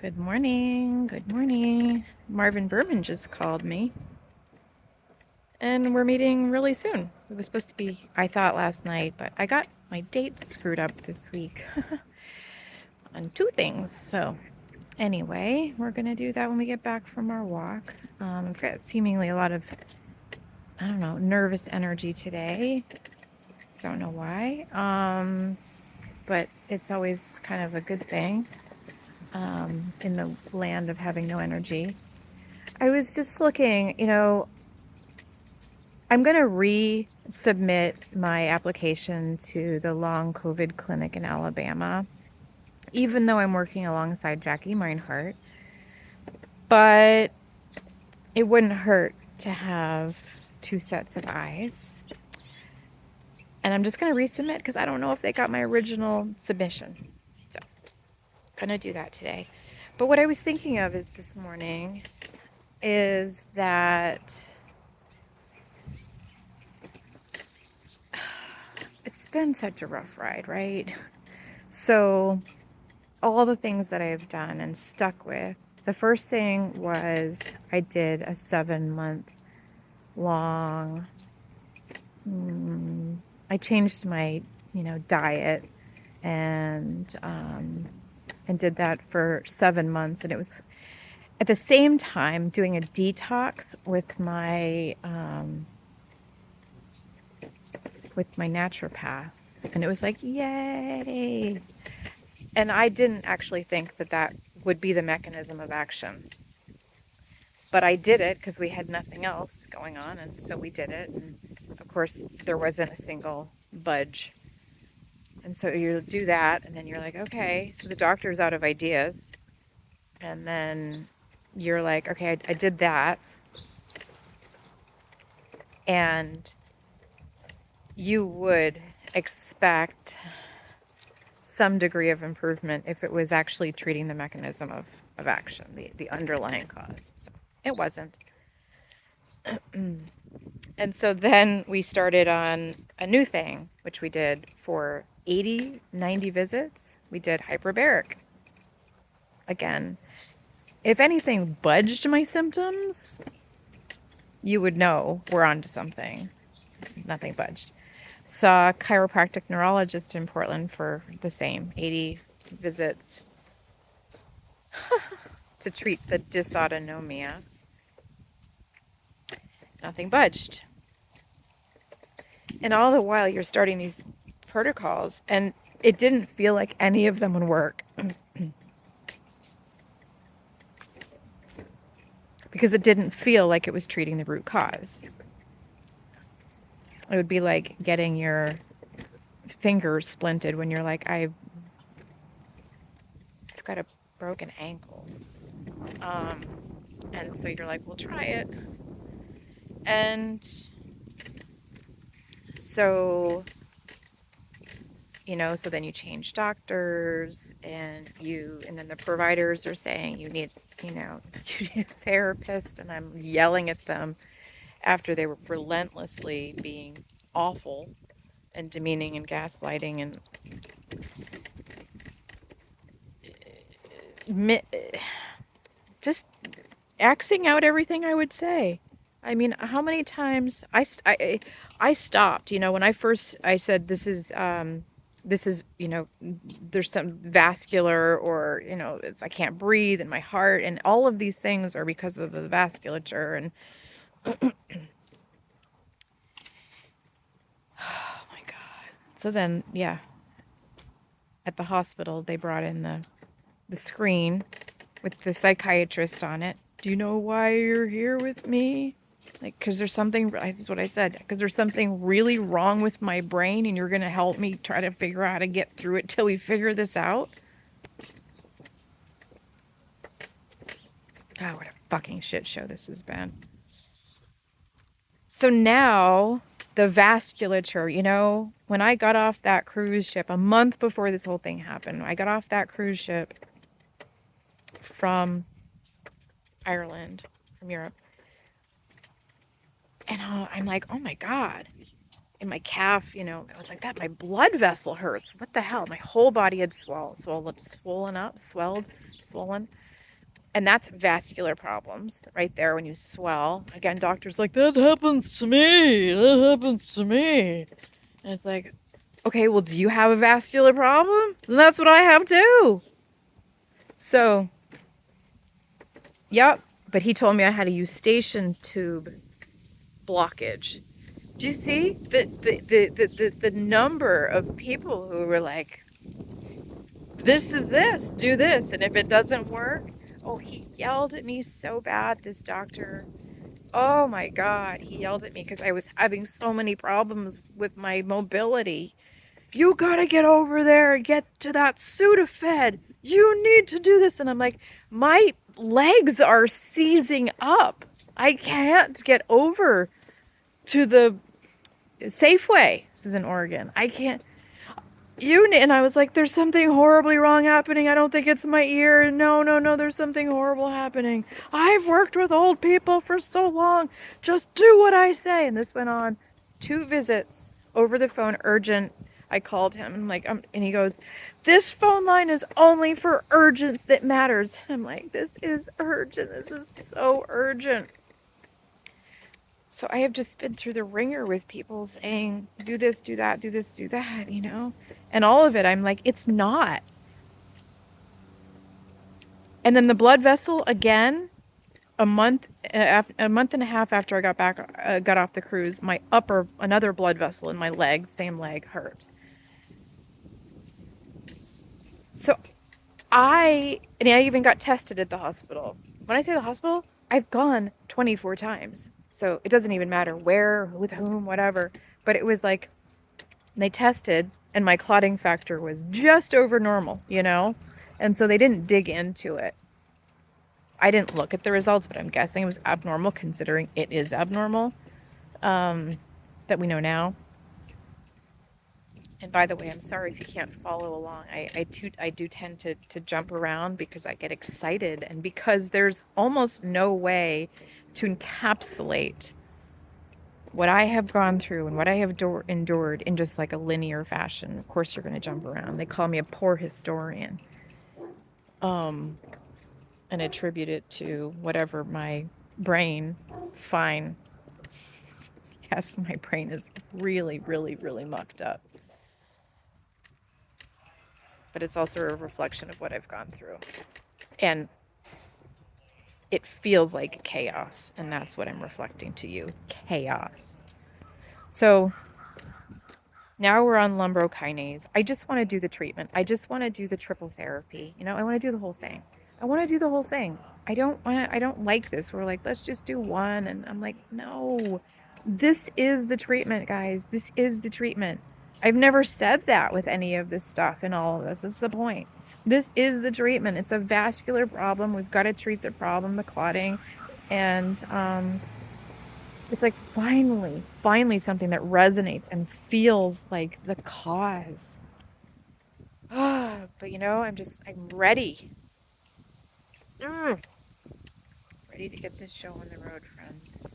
Good morning. Good morning. Marvin Berman just called me. And we're meeting really soon. It was supposed to be, I thought, last night, but I got my dates screwed up this week on two things. So, anyway, we're going to do that when we get back from our walk. I've got seemingly a lot of, I don't know, nervous energy today. Don't know why. But it's always kind of a good thing in the land of having no energy. I was just looking, I'm going to resubmit my application to the long COVID clinic in Alabama, even though I'm working alongside Jackie Meinhardt. But it wouldn't hurt to have two sets of eyes. And I'm just going to resubmit because I don't know if they got my original submission. So I'm going to do that today. But what I was thinking of this morning is that it's been such a rough ride, right? So all the things that I've done and stuck with, the first thing was I did a 7-month long, I changed my, diet and did that for 7 months. And it was at the same time doing a detox with my naturopath. And it was like, yay. And I didn't actually think that that would be the mechanism of action. But I did it because we had nothing else going on, and so we did it. And of course, there wasn't a single budge. And so you do that, and then you're like, okay, so the doctor's out of ideas. And then you're like, okay, I did that. And you would expect some degree of improvement if it was actually treating the mechanism of action, the underlying cause. So it wasn't. And so then we started on a new thing, which we did for 80, 90 visits. We did hyperbaric. Again, if anything budged my symptoms, you would know we're onto something. Nothing budged. Saw a chiropractic neurologist in Portland for the same 80 visits to treat the dysautonomia. Nothing budged. And all the while you're starting these protocols, and it didn't feel like any of them would work. Because it didn't feel like it was treating the root cause. It would be like getting your fingers splinted when you're like, I've got a broken ankle. And so you're like, well, try it. And so, so then you change doctors, and then the providers are saying you need a therapist, and I'm yelling at them after they were relentlessly being awful and demeaning and gaslighting and just axing out everything I would say. I mean, how many times I stopped, when I said this is, there's some vascular, or, I can't breathe in my heart, and all of these things are because of the vasculature. And oh my God. So then, yeah, at the hospital, they brought in the screen with the psychiatrist on it. Do you know why you're here with me? Like, because there's something, that's what I said, because there's something really wrong with my brain, and you're going to help me try to figure out how to get through it till we figure this out. God, what a fucking shit show this has been. So now, the vasculature, when I got off that cruise ship a month before this whole thing happened, I got off that cruise ship from Ireland, from Europe. And I'm like, oh my God. In my calf, I was like, that my blood vessel hurts. What the hell? My whole body had swelled up, swollen. And that's vascular problems right there when you swell. Again, doctor's like, that happens to me. That happens to me. And it's like, okay, well, do you have a vascular problem? Then that's what I have too. So, yep. But he told me I had a eustachian tube blockage. Do you see the number of people who were like, this is this, do this, and if it doesn't work, oh, he yelled at me so bad, this doctor. Oh my God, he yelled at me because I was having so many problems with my mobility. You gotta get over there and get to that Sudafed. You need to do this. And I'm like, my legs are seizing up. I can't get over to the Safeway. This is in Oregon. I can't. And I was like, there's something horribly wrong happening. I don't think it's my ear. No, no, no, there's something horrible happening. I've worked with old people for so long. Just do what I say. And this went on 2 visits over the phone, urgent. I called him and and he goes, this phone line is only for urgent that matters. And I'm like, this is urgent. This is so urgent. So I have just been through the ringer with people saying, do this, do that, do this, do that, And all of it, I'm like, it's not. And then the blood vessel, again, a month and a half after I got off the cruise, another blood vessel in my leg, same leg, hurt. So I even got tested at the hospital. When I say the hospital, I've gone 24 times. So it doesn't even matter where, with whom, whatever. But it was like, they tested and my clotting factor was just over normal, And so they didn't dig into it. I didn't look at the results, but I'm guessing it was abnormal considering it is abnormal, that we know now. And by the way, I'm sorry if you can't follow along. I do tend to jump around because I get excited and because there's almost no way to encapsulate what I have gone through and what I have endured in just like a linear fashion. Of course, you're going to jump around. They call me a poor historian, and attribute it to whatever my brain. Fine. Yes, my brain is really, really, really mucked up. But it's also a reflection of what I've gone through. And it feels like chaos, and that's what I'm reflecting to you. Chaos. So now we're on lumbrokinase. I just want to do the treatment. I just want to do the triple therapy. I want to do the whole thing. I don't like this. We're like, let's just do one. And I'm like, no, this is the treatment, guys. This is the treatment. I've never said that with any of this stuff and all of this. That's the point. This is the treatment. It's a vascular problem. We've got to treat the problem, the clotting. And it's like finally something that resonates and feels like the cause. But I'm ready. Ready to get this show on the road, friends.